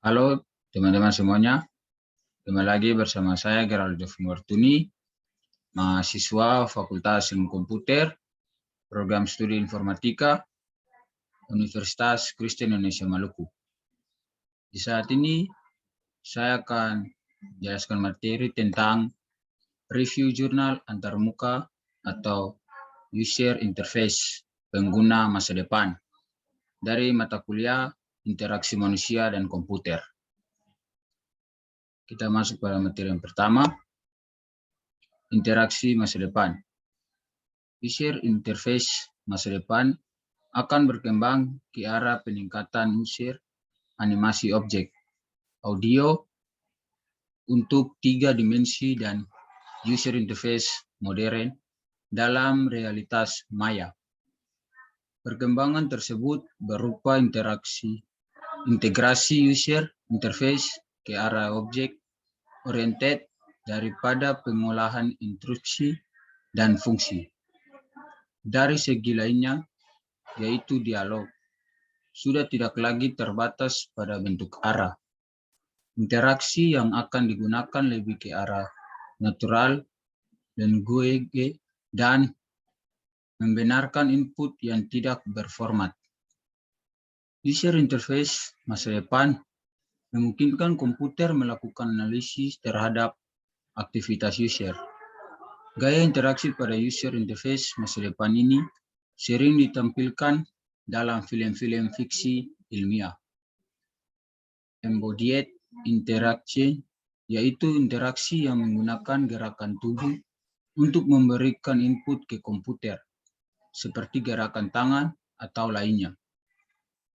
Halo teman-teman semuanya, kembali lagi bersama saya Geraldo Martuni, mahasiswa Fakultas Ilmu Komputer, Program Studi Informatika, Universitas Kristen Indonesia Maluku. Di saat ini, saya akan menjelaskan materi tentang review jurnal antarmuka atau user interface pengguna masa depan dari mata kuliah interaksi manusia dan komputer. Kita masuk pada materi yang pertama, interaksi masa depan. User interface masa depan akan berkembang ke arah peningkatan user animasi objek, audio untuk 3 dimensi dan user interface modern dalam realitas maya. Perkembangan tersebut berupa integrasi user interface ke arah objek oriented daripada pengolahan instruksi dan fungsi. Dari segi lainnya, yaitu dialog, sudah tidak lagi terbatas pada bentuk arah. Interaksi yang akan digunakan lebih ke arah natural dan GUI dan membenarkan input yang tidak berformat. User interface masa depan memungkinkan komputer melakukan analisis terhadap aktivitas user. Gaya interaksi pada user interface masa depan ini sering ditampilkan dalam film-film fiksi ilmiah. Embodied interaction, yaitu interaksi yang menggunakan gerakan tubuh untuk memberikan input ke komputer, seperti gerakan tangan atau lainnya.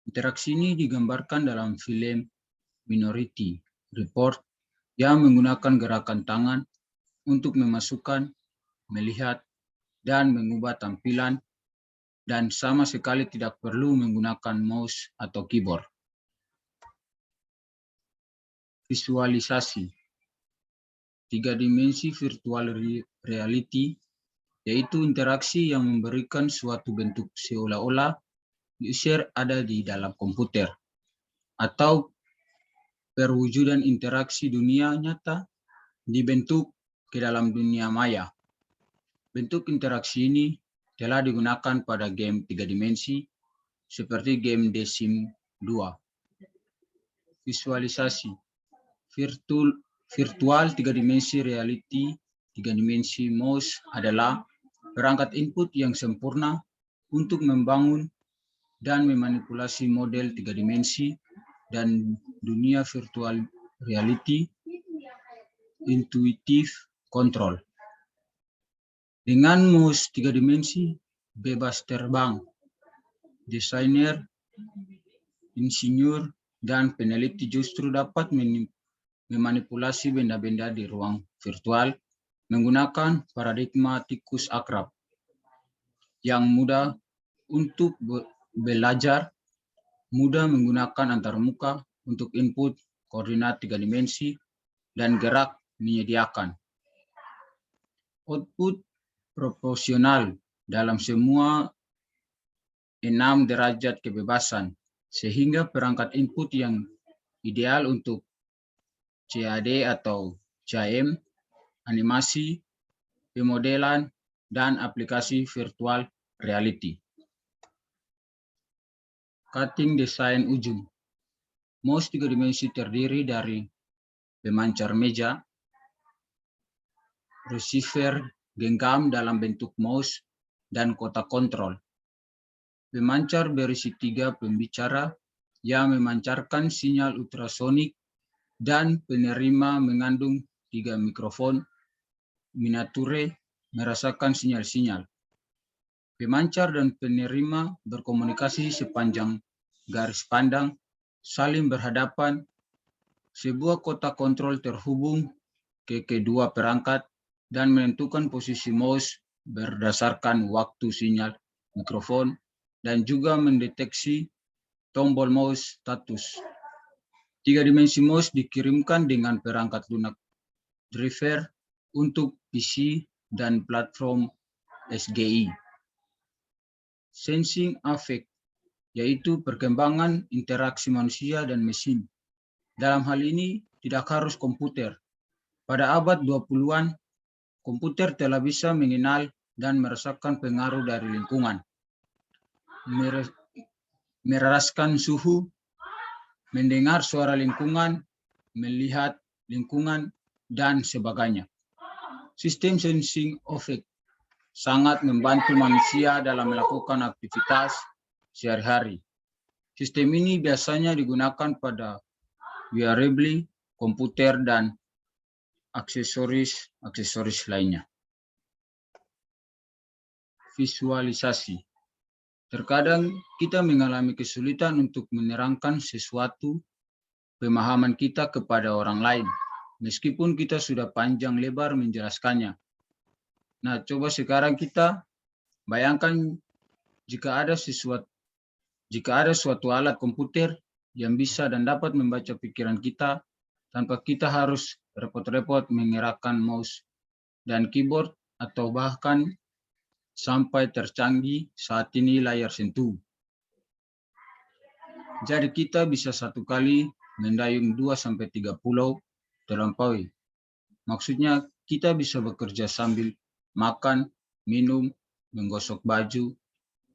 Interaksi ini digambarkan dalam film Minority Report yang menggunakan gerakan tangan untuk memasukkan, melihat, dan mengubah tampilan dan sama sekali tidak perlu menggunakan mouse atau keyboard. Visualisasi 3 dimensi virtual reality, yaitu interaksi yang memberikan suatu bentuk seolah-olah user ada di dalam komputer, atau perwujudan interaksi dunia nyata dibentuk ke dalam dunia maya. Bentuk interaksi ini telah digunakan pada game 3 dimensi seperti game The Sims 2. Visualisasi virtual 3 dimensi reality 3 dimensi mouse adalah perangkat input yang sempurna untuk membangun dan memanipulasi model 3 dimensi dan dunia virtual reality intuitive control. Dengan mouse 3 dimensi bebas terbang, desainer, insinyur, dan peneliti justru dapat memanipulasi benda-benda di ruang virtual menggunakan paradigma tikus akrab yang mudah untuk belajar, mudah menggunakan antarmuka untuk input koordinat 3 dimensi, dan gerak menyediakan output proporsional dalam semua 6 derajat kebebasan, sehingga perangkat input yang ideal untuk CAD atau CAM, animasi, pemodelan, dan aplikasi virtual reality. Cutting desain ujung. Mouse 3 dimensi terdiri dari pemancar meja, receiver genggam dalam bentuk mouse, dan kotak kontrol. Pemancar berisi 3 pembicara yang memancarkan sinyal ultrasonik dan penerima mengandung 3 mikrofon miniature merasakan sinyal-sinyal. Pemancar dan penerima berkomunikasi sepanjang garis pandang, saling berhadapan. Sebuah kotak kontrol terhubung ke kedua perangkat dan menentukan posisi mouse berdasarkan waktu sinyal mikrofon dan juga mendeteksi tombol mouse status. 3 dimensi mouse dikirimkan dengan perangkat lunak driver untuk PC dan platform SGI. Sensing affect, yaitu perkembangan interaksi manusia dan mesin Dalam hal ini tidak harus komputer. Pada abad 20-an, komputer telah bisa mengenal dan merasakan pengaruh dari lingkungan, merasakan suhu, mendengar suara lingkungan, melihat lingkungan, dan sebagainya. Sistem sensing object sangat membantu manusia dalam melakukan aktivitas sehari-hari. Sistem ini biasanya digunakan pada wearable, komputer, dan aksesoris lainnya. Visualisasi. Terkadang kita mengalami kesulitan untuk menerangkan sesuatu pemahaman kita kepada orang lain, meskipun kita sudah panjang lebar menjelaskannya. Nah, coba sekarang kita bayangkan jika ada suatu alat komputer yang bisa dan dapat membaca pikiran kita tanpa kita harus repot-repot mengerahkan mouse dan keyboard atau bahkan sampai tercanggih saat ini layar sentuh. Jadi kita bisa satu kali mendayung 2-3 pulau terlampaui. Maksudnya kita bisa bekerja sambil makan, minum, menggosok baju,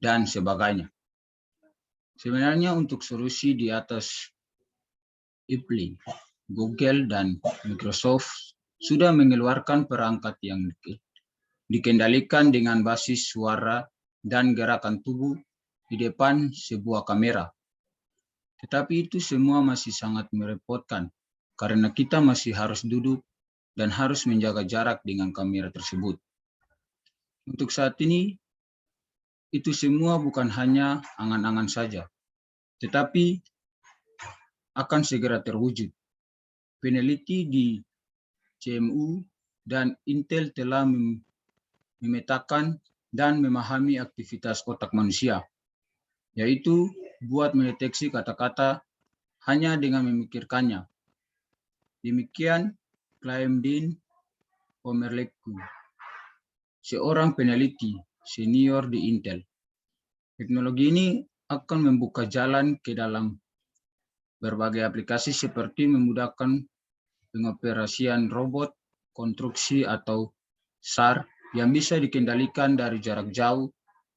dan sebagainya. Sebenarnya untuk solusi di atas Apple, Google, dan Microsoft sudah mengeluarkan perangkat yang dikendalikan dengan basis suara dan gerakan tubuh di depan sebuah kamera. Tetapi itu semua masih sangat merepotkan karena kita masih harus duduk dan harus menjaga jarak dengan kamera tersebut. Untuk saat ini, itu semua bukan hanya angan-angan saja, tetapi akan segera terwujud. Peneliti di CMU dan Intel telah memetakan dan memahami aktivitas otak manusia, yaitu buat mendeteksi kata-kata hanya dengan memikirkannya. Demikian klaim Dean Pomerleku, seorang peneliti senior di Intel. Teknologi ini akan membuka jalan ke dalam berbagai aplikasi seperti memudahkan pengoperasian robot, konstruksi atau SAR yang bisa dikendalikan dari jarak jauh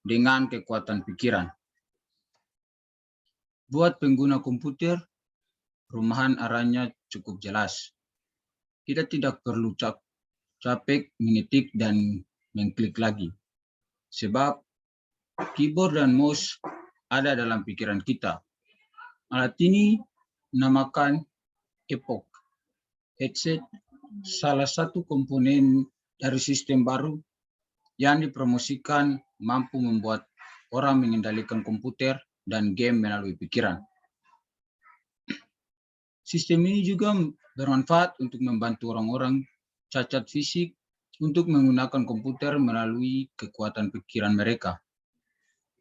dengan kekuatan pikiran. Buat pengguna komputer, rumahan arahnya cukup jelas. Kita tidak perlu capek mengetik dan mengklik lagi, sebab keyboard dan mouse ada dalam pikiran kita. Alat ini dinamakan Epoch headset, salah satu komponen dari sistem baru yang dipromosikan mampu membuat orang mengendalikan komputer dan game melalui pikiran. Sistem ini juga bermanfaat untuk membantu orang-orang cacat fisik untuk menggunakan komputer melalui kekuatan pikiran mereka.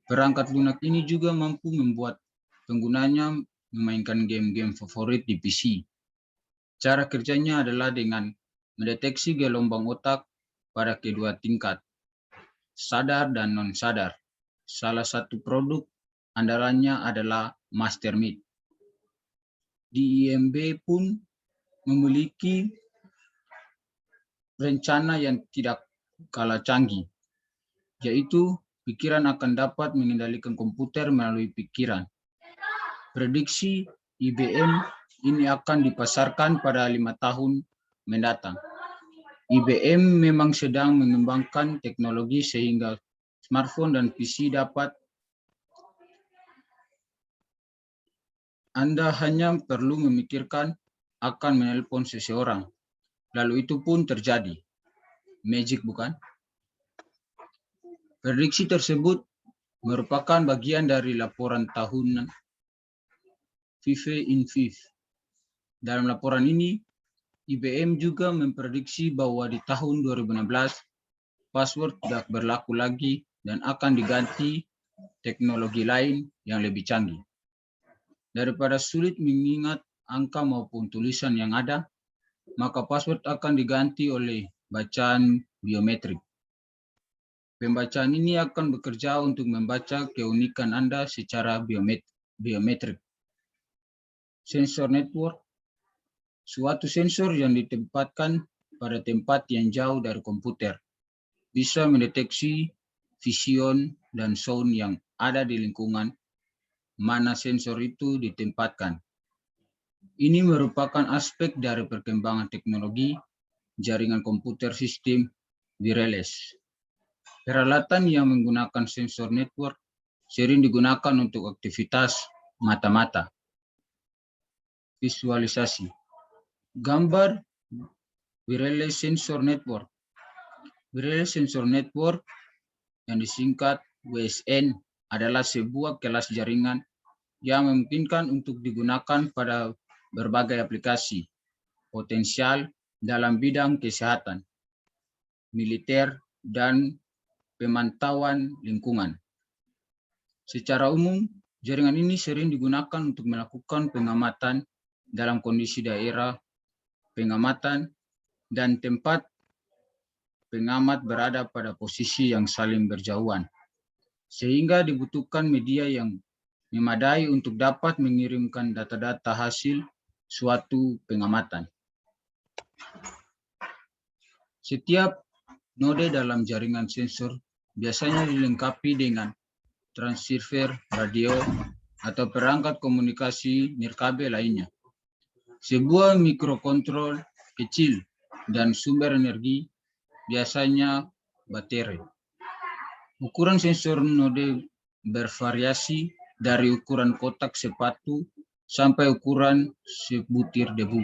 Perangkat lunak ini juga mampu membuat penggunanya memainkan game-game favorit di PC. Cara kerjanya adalah dengan mendeteksi gelombang otak pada kedua tingkat, sadar dan non-sadar. Salah satu produk andalannya adalah Mastermind. Di IMB pun memiliki rencana yang tidak kalah canggih, yaitu pikiran akan dapat mengendalikan komputer melalui pikiran. Prediksi IBM ini akan dipasarkan pada 5 tahun mendatang. IBM memang sedang mengembangkan teknologi sehingga smartphone dan PC dapat. Anda hanya perlu memikirkan akan menelpon seseorang, lalu itu pun terjadi. Magic, bukan? Prediksi tersebut merupakan bagian dari laporan tahunan Five in Five. Dalam laporan ini, IBM juga memprediksi bahwa di tahun 2016, password tidak berlaku lagi dan akan diganti teknologi lain yang lebih canggih. Daripada sulit mengingat angka maupun tulisan yang ada, maka password akan diganti oleh bacaan biometrik. Pembacaan ini akan bekerja untuk membaca keunikan Anda secara biometrik. Sensor network Suatu sensor yang ditempatkan pada tempat yang jauh dari komputer bisa mendeteksi vision dan sound yang ada di lingkungan mana sensor itu ditempatkan. Ini merupakan aspek dari perkembangan teknologi jaringan komputer sistem wireless. Peralatan yang menggunakan sensor network sering digunakan untuk aktivitas mata-mata. Visualisasi. Gambar wireless sensor network. Wireless sensor network yang disingkat WSN adalah sebuah kelas jaringan yang memungkinkan untuk digunakan pada berbagai aplikasi potensial dalam bidang kesehatan, militer, dan pemantauan lingkungan. Secara umum, jaringan ini sering digunakan untuk melakukan pengamatan dalam kondisi daerah pengamatan dan tempat pengamat berada pada posisi yang saling berjauhan, sehingga dibutuhkan media yang memadai untuk dapat mengirimkan data-data hasil suatu pengamatan. Setiap node dalam jaringan sensor biasanya dilengkapi dengan transceiver radio atau perangkat komunikasi nirkabel lainnya. Sebuah mikrokontrol kecil dan sumber energi, biasanya baterai. Ukuran sensor node bervariasi dari ukuran kotak sepatu sampai ukuran sebutir debu.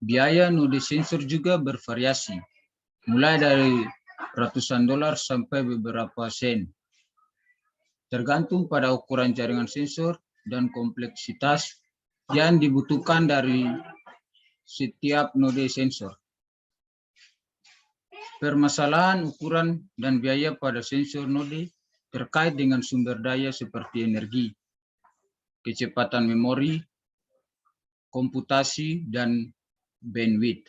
Biaya node sensor juga bervariasi, mulai dari ratusan dolar sampai beberapa sen, tergantung pada ukuran jaringan sensor dan kompleksitas yang dibutuhkan dari setiap node sensor. Permasalahan ukuran dan biaya pada sensor node terkait dengan sumber daya seperti energi, kecepatan memori, komputasi, dan bandwidth.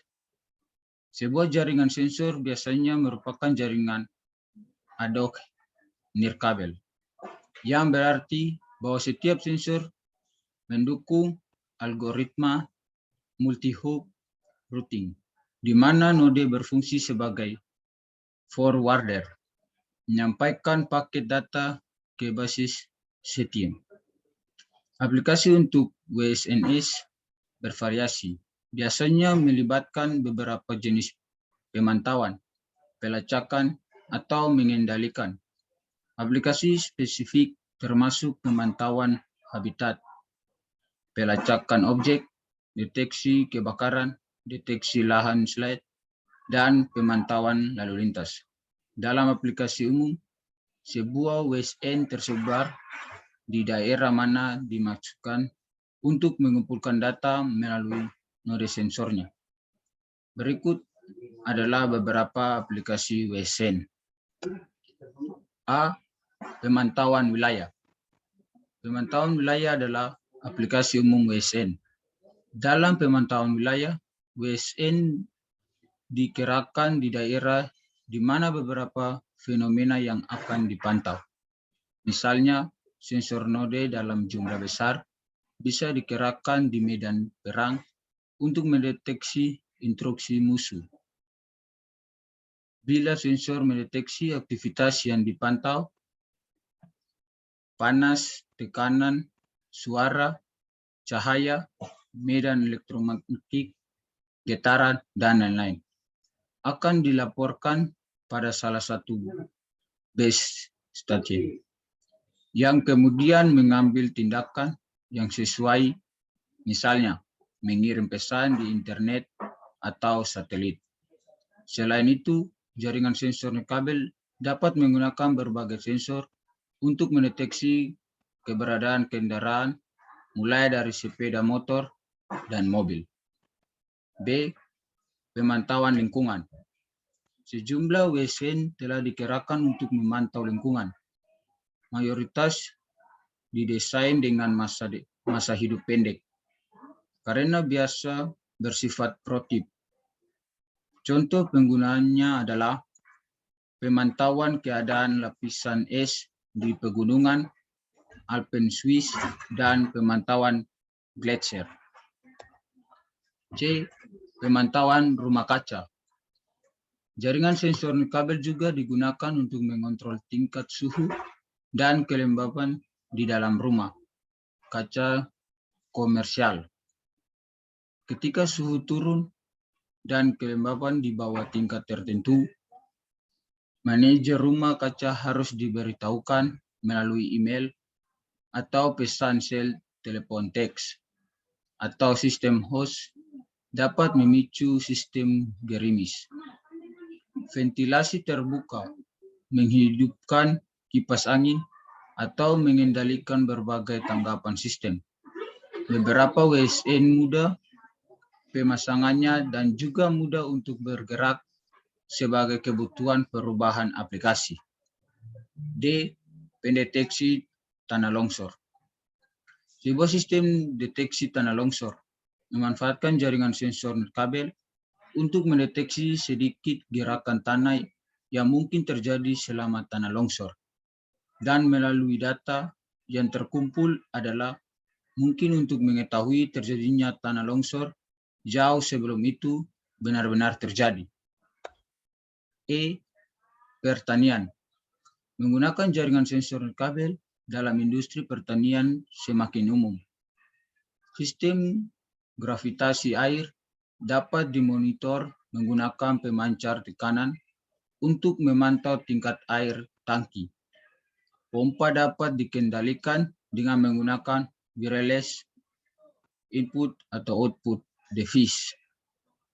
Sebuah jaringan sensor biasanya merupakan jaringan ad hoc nirkabel, yang berarti bahwa setiap sensor mendukung algoritma multi-hop routing, di mana node berfungsi sebagai forwarder, menyampaikan paket data ke basis CTM. Aplikasi untuk WSNS bervariasi, biasanya melibatkan beberapa jenis pemantauan, pelacakan, atau mengendalikan. Aplikasi spesifik termasuk pemantauan habitat, pelacakan objek, deteksi kebakaran, deteksi lahan slide, dan pemantauan lalu lintas. Dalam aplikasi umum, sebuah WSN tersebar di daerah mana dimaksudkan untuk mengumpulkan data melalui node sensornya. Berikut adalah beberapa aplikasi WSN. A. Pemantauan wilayah. Pemantauan wilayah adalah aplikasi umum WSN. Dalam pemantauan wilayah, WSN dikerahkan di daerah di mana beberapa fenomena yang akan dipantau. Misalnya, sensor node dalam jumlah besar bisa dikerahkan di medan perang untuk mendeteksi intrusi musuh. Bila sensor mendeteksi aktivitas yang dipantau, panas, tekanan, suara, cahaya, medan elektromagnetik, getaran, dan lain-lain, akan dilaporkan pada salah satu base station, yang kemudian mengambil tindakan yang sesuai, misalnya mengirim pesan di internet atau satelit. Selain itu, jaringan sensor nirkabel dapat menggunakan berbagai sensor untuk mendeteksi keberadaan kendaraan, mulai dari sepeda motor dan mobil. B. Pemantauan lingkungan. Sejumlah WSN telah dikerahkan untuk memantau lingkungan. Mayoritas didesain dengan masa hidup pendek, karena biasa bersifat proaktif. Contoh penggunaannya adalah pemantauan keadaan lapisan es di pegunungan Alpen Swiss dan pemantauan gletser. C. Pemantauan rumah kaca. Jaringan sensor nirkabel juga digunakan untuk mengontrol tingkat suhu dan kelembapan di dalam rumah kaca komersial. Ketika suhu turun dan kelembapan di bawah tingkat tertentu, manajer rumah kaca harus diberitahukan melalui email atau pesan sel telepon teks atau sistem host dapat memicu sistem gerimis. Ventilasi terbuka, menghidupkan kipas angin, atau mengendalikan berbagai tanggapan sistem. Beberapa WSN mudah pemasangannya dan juga mudah untuk bergerak sebagai kebutuhan perubahan aplikasi. D. Pendeteksi tanah longsor. Sebuah sistem deteksi tanah longsor memanfaatkan jaringan sensor nirkabel untuk mendeteksi sedikit gerakan tanah yang mungkin terjadi selama tanah longsor. Dan melalui data yang terkumpul adalah mungkin untuk mengetahui terjadinya tanah longsor jauh sebelum itu benar-benar terjadi. E. Pertanian. Menggunakan jaringan sensor nirkabel dalam industri pertanian semakin umum. Sistem gravitasi air dapat dimonitor menggunakan pemancar tekanan untuk memantau tingkat air tangki. Pompa dapat dikendalikan dengan menggunakan wireless input atau output device.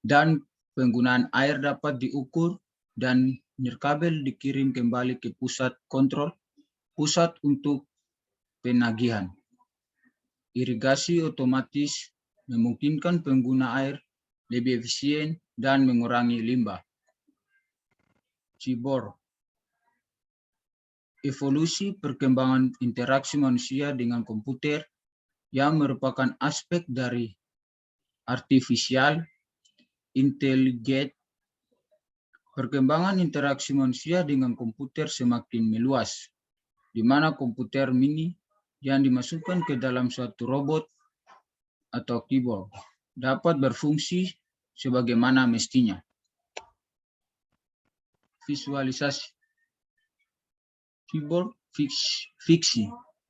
Dan penggunaan air dapat diukur dan nirkabel dikirim kembali ke pusat kontrol, pusat untuk penagihan. Irigasi otomatis memungkinkan pengguna air lebih efisien dan mengurangi limbah. Cyborg. Evolusi perkembangan interaksi manusia dengan komputer yang merupakan aspek dari artificial intelligence. Perkembangan interaksi manusia dengan komputer semakin meluas, di mana komputer mini yang dimasukkan ke dalam suatu robot atau keyboard dapat berfungsi sebagaimana mestinya. Visualisasi. Keyboard fiksi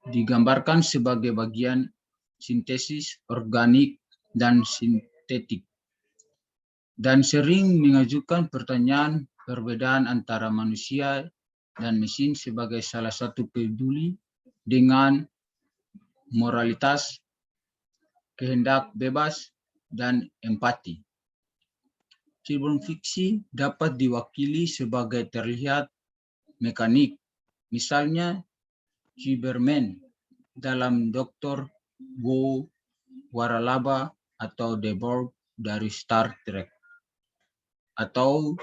digambarkan sebagai bagian sintesis organik dan sintetik, dan sering mengajukan pertanyaan perbedaan antara manusia dan mesin sebagai salah satu peduli dengan moralitas, kehendak bebas, dan empati. Cyborg fiksi dapat diwakili sebagai terlihat mekanik, misalnya Cyberman dalam Dr. Wo Waralaba atau The Borg dari Star Trek. Atau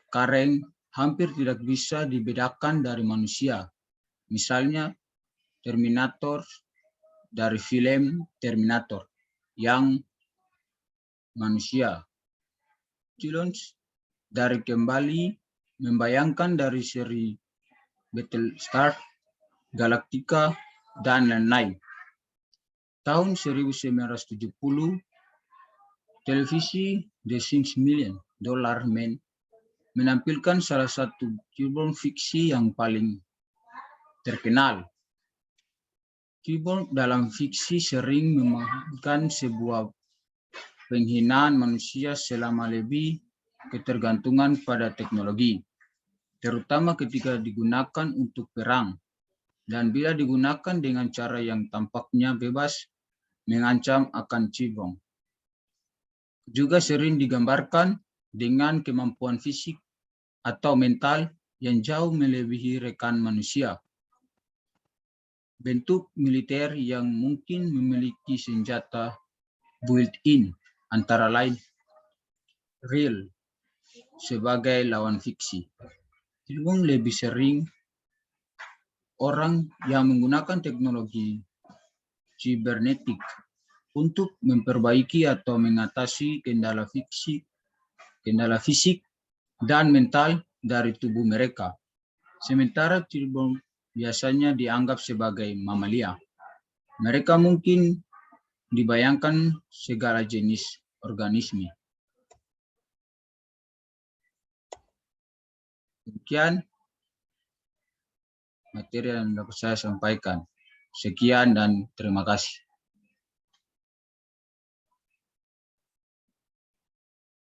Karen hampir tidak bisa dibedakan dari manusia, misalnya Terminator dari film Terminator yang manusia. Cylons dari kembali membayangkan dari seri Battlestar Galactica dan lain-lain. Tahun 1970, televisi The $6 Million Man menampilkan salah satu cyborg fiksi yang paling terkenal. Cyborg dalam fiksi sering memainkan sebuah penghinaan manusia selama lebih ketergantungan pada teknologi, terutama ketika digunakan untuk perang, dan bila digunakan dengan cara yang tampaknya bebas, mengancam akan cyborg. Juga sering digambarkan dengan kemampuan fisik atau mental yang jauh melebihi rekan manusia. Bentuk militer yang mungkin memiliki senjata built-in, antara lain real sebagai lawan fiksi. Cyborg lebih sering orang yang menggunakan teknologi sibernetik untuk memperbaiki atau mengatasi kendala fisik dan mental dari tubuh mereka. Sementara cyborg biasanya dianggap sebagai mamalia. Mereka mungkin dibayangkan segala jenis organisme. Demikian materi yang dapat saya sampaikan. Sekian dan terima kasih.